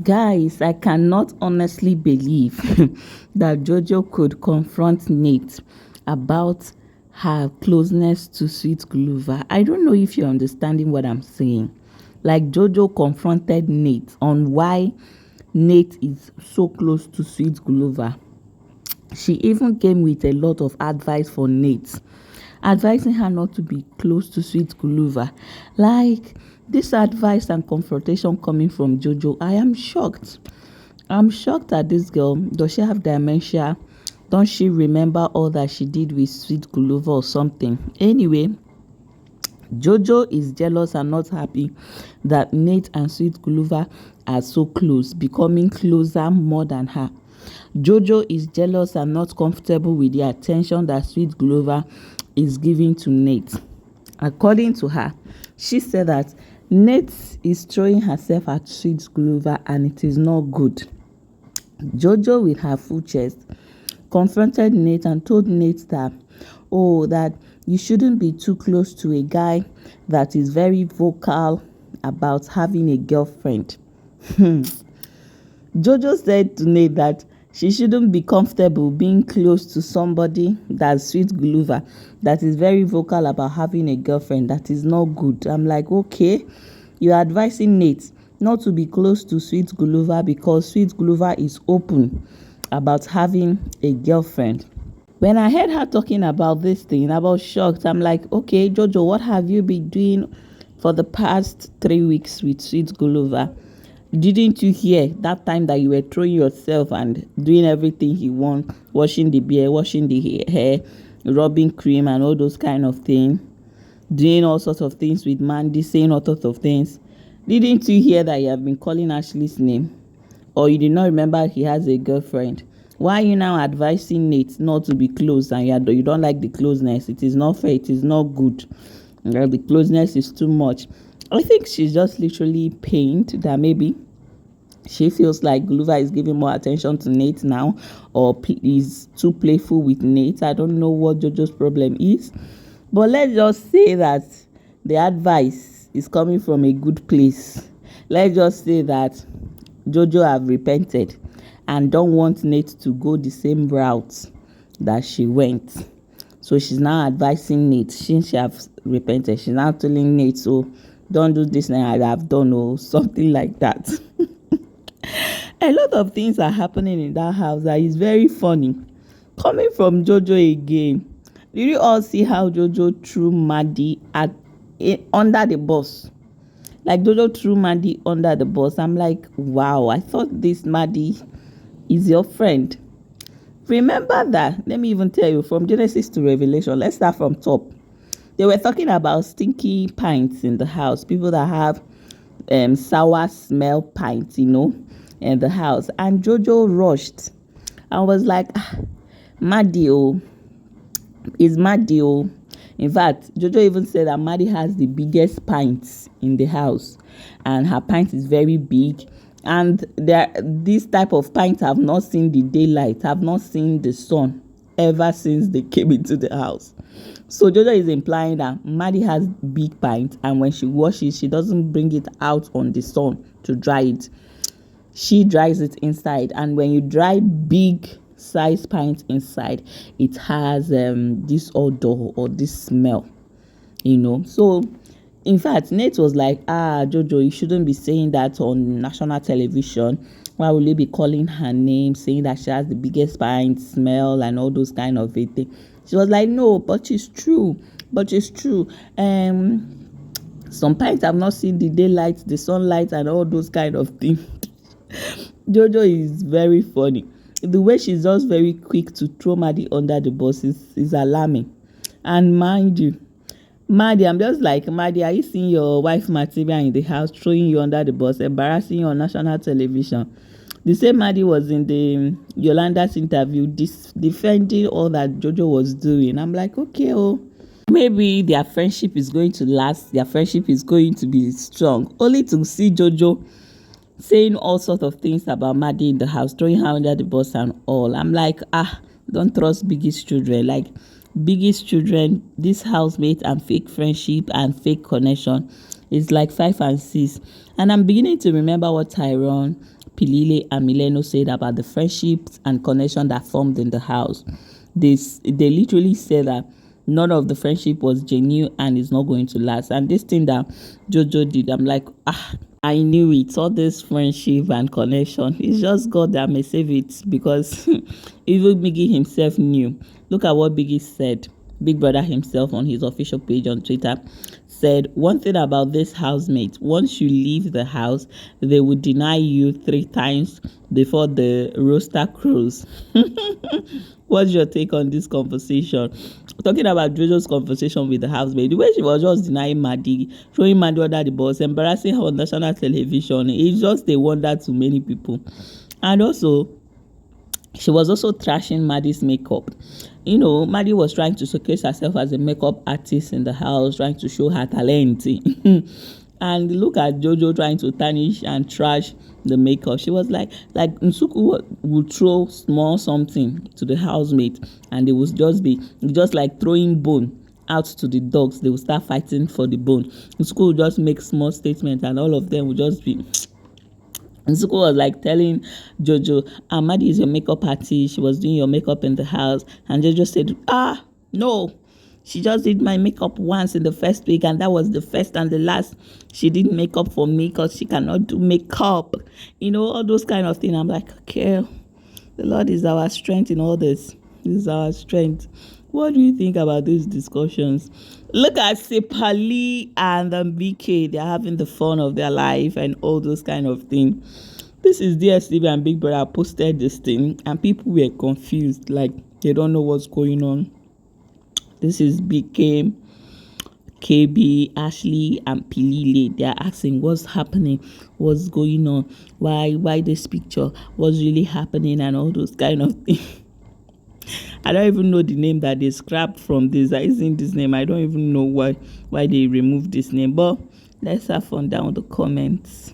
Guys, I cannot honestly believe that JoJo could confront Nate about her closeness to Sweet GULUVA. I don't know if you're understanding what I'm saying. Like JoJo confronted Nate on why Nate is so close to Sweet GULUVA. She even came with a lot of advice for Nate, advising her not to be close to Sweet GULUVA. Like this advice and confrontation coming from JoJo, I am shocked. I'm shocked at this girl. Does she have dementia? Don't she remember all that she did with Sweet GULUVA or something? Anyway, JoJo is jealous and not happy that Nate and Sweet GULUVA are so close, becoming closer more than her. JoJo is jealous and not comfortable with the attention that Sweet GULUVA is giving to Nate. According to her, she said that Nate is throwing herself at Sweet GULUVA and it is not good. JoJo, with her full chest, confronted Nate and told Nate that, that you shouldn't be too close to a guy that is very vocal about having a girlfriend. JoJo said to Nate that she shouldn't be comfortable being close to somebody that's Sweet GULUVA, that is very vocal about having a girlfriend. That is not good. I'm like, okay, you're advising Nate not to be close to Sweet GULUVA because Sweet GULUVA is open about having a girlfriend. When I heard her talking about this thing, I was shocked. I'm like, okay, JoJo, what have you been doing for the past 3 weeks with Sweet GULUVA? Didn't you hear that time that you were throwing yourself and doing everything he wants, washing the beard, washing the hair, rubbing cream and all those kind of things, doing all sorts of things with MANDY, saying all sorts of things? Didn't you hear that you have been calling Ashley's name? Or you did not remember he has a girlfriend? Why are you now advising Nate not to be close and you don't like the closeness? It is not fair. It is not good. The closeness is too much. I think she's just literally pained that maybe she feels like GULUVA is giving more attention to Nate now, or is too playful with Nate. I don't know what JoJo's problem is, but let's just say that the advice is coming from a good place. Let's just say that JoJo have repented and don't want Nate to go the same route that she went. So she's now advising Nate, since she have repented, she's now telling Nate, so don't do this now I have done, or something like that. A lot of things are happening in that house that is very funny. Coming from JoJo again. Did you all see how JoJo threw MANDY under the bus? Like JoJo threw MANDY under the bus. I'm like, wow, I thought this MANDY is your friend. Remember that. Let me even tell you, from Genesis to Revelation, let's start from top. They were talking about stinky pints in the house. People that have sour smell pints, in the house. And JoJo rushed. I was like, MANDY, is MANDY. In fact, JoJo even said that MANDY has the biggest pints in the house. And her pint is very big. And this type of pints have not seen the daylight, have not seen the sun ever since they came into the house. So JoJo is implying that MANDY has big pints, and when she washes, she doesn't bring it out on the sun to dry it. She dries it inside, and when you dry big size pints inside, it has this odor or this smell, So in fact, Nate was like, JoJo, you shouldn't be saying that on national television. Why will you be calling her name, saying that she has the biggest pint smell and all those kind of things? She was like, no, but it's true. Some pints have not seen the daylight, the sunlight, and all those kind of things. JoJo is very funny. The way she's just very quick to throw MANDY under the bus is alarming. And mind you, MANDY, I'm just like, MANDY, are you seeing your wife material in the house, throwing you under the bus, embarrassing you on national television? The same MANDY was in the Yolanda's interview, defending all that JoJo was doing. I'm like, okay, maybe their friendship is going to last, their friendship is going to be strong, only to see JoJo saying all sorts of things about MANDY in the house, throwing her under the bus and all. I'm like, don't trust biggest children. Like, biggest children, this housemate and fake friendship and fake connection It's like 5 and 6. And I'm beginning to remember what Tyrone, Pilile, and Mileno said about the friendships and connection that formed in the house. They literally said that none of the friendship was genuine and is not going to last. And this thing that JoJo did, I'm like, I knew it. All this friendship and connection, it's just God that may save it, because even Biggie himself knew. Look at what Biggie said. Big Brother himself on his official page on Twitter said, one thing about this housemate, once you leave the house, they will deny you 3 times before the rooster crows. What's your take on this conversation? Talking about JoJo's conversation with the housemate, the way she was just denying MANDY, showing MANDY under the bus, embarrassing her on national television, it's just a wonder to many people. And also, she was also trashing MANDY's makeup. You know, MANDY was trying to showcase herself as a makeup artist in the house, trying to show her talent. And look at JoJo trying to tarnish and trash the makeup. She was like Nsuku would throw small something to the housemate, and they would just like throwing bone out to the dogs. They would start fighting for the bone. Nsuku would just make small statements, and all of them would just be. And Zuko was like telling JoJo, MANDY is your makeup artist. She was doing your makeup in the house. And JoJo said, no. She just did my makeup once in the first week, and that was the first and the last. She did makeup for me because she cannot do makeup. You know, all those kind of things. I'm like, okay, the Lord is our strength in all this. This is our strength. What do you think about these discussions? Look at Sepali and BK. They're having the fun of their life and all those kind of things. This is DSTV and Big Brother posted this thing, and people were confused. Like, they don't know what's going on. This is BK, KB, Ashley, and Pilile. They are asking what's happening, what's going on, why this picture, what's really happening, and all those kind of things. I don't even know the name that they scrapped from this. I seen this name. I don't even know why they removed this name. But let's have fun down the comments.